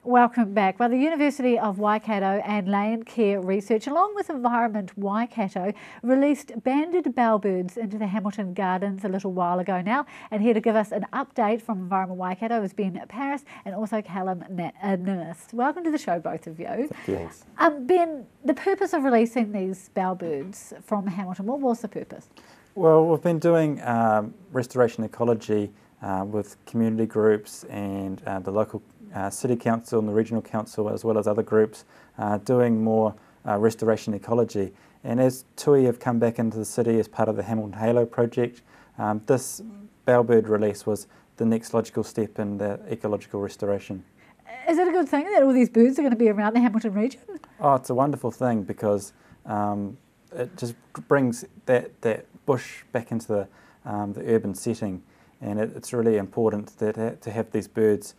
Welcome back. Well, the University of Waikato and Land Care Research, along with Environment Waikato, released banded bellbirds into the Hamilton Gardens a little while ago now. And here to give us an update from Environment Waikato is Ben Paris and also Callum Nimmis. Welcome to the show, both of you. Thanks. Ben, the purpose of releasing these bellbirds from Hamilton, what was the purpose? Well, we've been doing restoration ecology with community groups and the local City Council and the Regional Council, as well as other groups, doing more restoration ecology. And as Tui have come back into the city as part of the Hamilton Halo project, this Bellbird release was the next logical step in the ecological restoration. Is it a good thing that all these birds are going to be around the Hamilton region? Oh, it's a wonderful thing because it just brings that bush back into the urban setting, and it's really important that to have these birds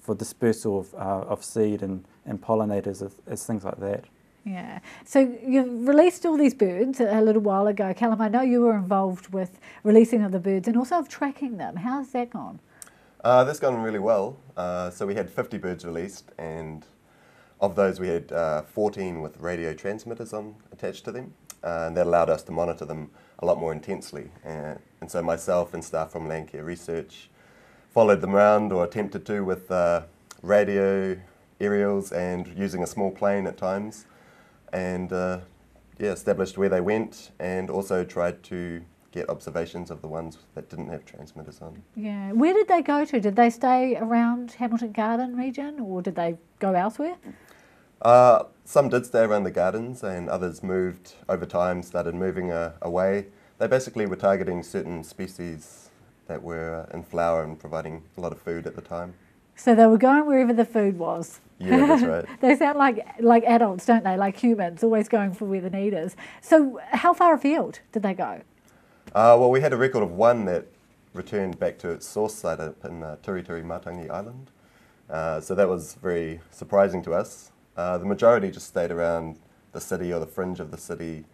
for dispersal of seed and pollinators as things like that. Yeah. So you've released all these birds a little while ago. Callum, I know you were involved with releasing of the birds and also of tracking them. How's that gone? That's gone really well. So we had 50 birds released, and of those we had 14 with radio transmitters attached to them, and that allowed us to monitor them a lot more intensely. And so myself and staff from Land Care Research followed them around, or attempted to, with radio aerials and using a small plane at times, and established where they went, and also tried to get observations of the ones that didn't have transmitters on. Yeah. Where did they go to? Did they stay around Hamilton Garden region, or did they go elsewhere? Some did stay around the gardens, and others moved over time, started moving away. They basically were targeting certain species that were in flower and providing a lot of food at the time. So they were going wherever the food was. Yeah, that's right. They sound like adults, don't they? Like humans, always going for where the need is. So how far afield did they go? Well, we had a record of one that returned back to its source site up in Turituri Matangi Island. So that was very surprising to us. The majority just stayed around the city or the fringe of the city,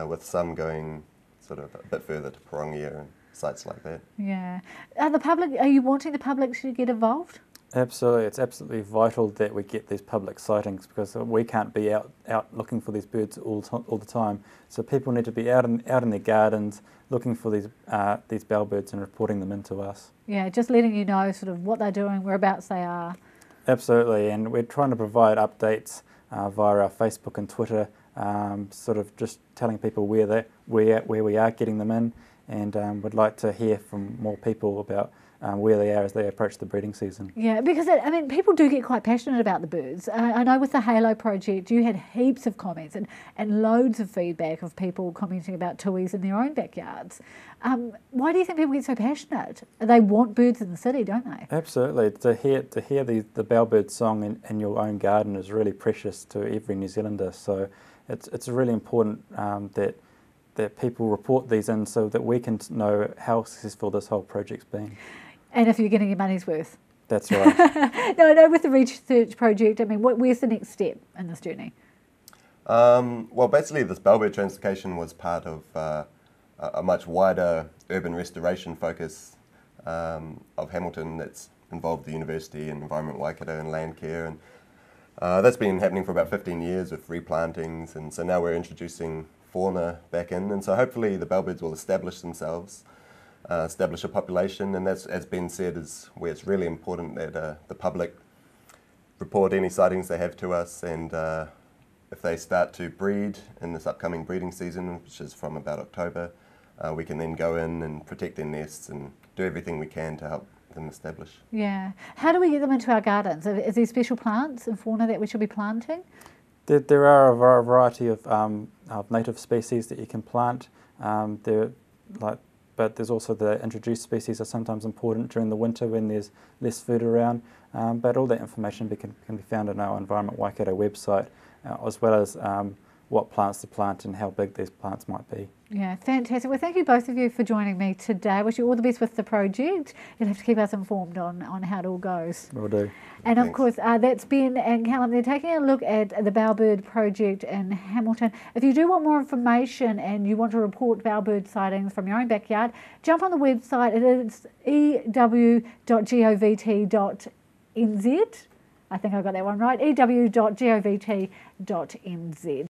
with some going sort of a bit further to Porongia and sites like that. Yeah. Are you wanting the public to get involved? Absolutely. It's absolutely vital that we get these public sightings, because we can't be out looking for these birds all the time. So people need to be out in their gardens looking for these bellbirds and reporting them into us. Yeah, just letting you know sort of what they're doing, whereabouts they are. Absolutely, and we're trying to provide updates via our Facebook and Twitter, sort of just telling people where we are getting them in, and would like to hear from more people about where they are as they approach the breeding season. Yeah, because people do get quite passionate about the birds. I know with the Halo project you had heaps of comments and loads of feedback of people commenting about tuis in their own backyards. Why do you think people get so passionate? They want birds in the city, don't they? Absolutely. To hear the bellbird song in your own garden is really precious to every New Zealander. So it's really important that people report these in so that we can know how successful this whole project's been. And if you're getting your money's worth. That's right. No, with the research project, where's the next step in this journey? Well, basically this Bellbird translocation was part of a much wider urban restoration focus of Hamilton that's involved the University and Environment Waikato and Land Care, and that's been happening for about 15 years with replantings, and so now we're introducing fauna back in, and so hopefully the bellbirds will establish themselves, establish a population, and that's, as Ben said, is where it's really important that the public report any sightings they have to us, and if they start to breed in this upcoming breeding season, which is from about October, we can then go in and protect their nests and do everything we can to help them establish. Yeah. How do we get them into our gardens? Is there special plants and fauna that we should be planting? There are a variety of native species that you can plant. But there's also the introduced species are sometimes important during the winter when there's less food around. But all that information can be found on our Environment Waikato website, as well as what plants to plant and how big these plants might be. Yeah, fantastic. Well, thank you both of you for joining me today. I wish you all the best with the project. You'll have to keep us informed on how it all goes. Will do. And Thanks. Of course, that's Ben and Callum. They're taking a look at the Bellbird project in Hamilton. If you do want more information and you want to report Bellbird sightings from your own backyard, jump on the website. It is ew.govt.nz. I think I got that one right, ew.govt.nz.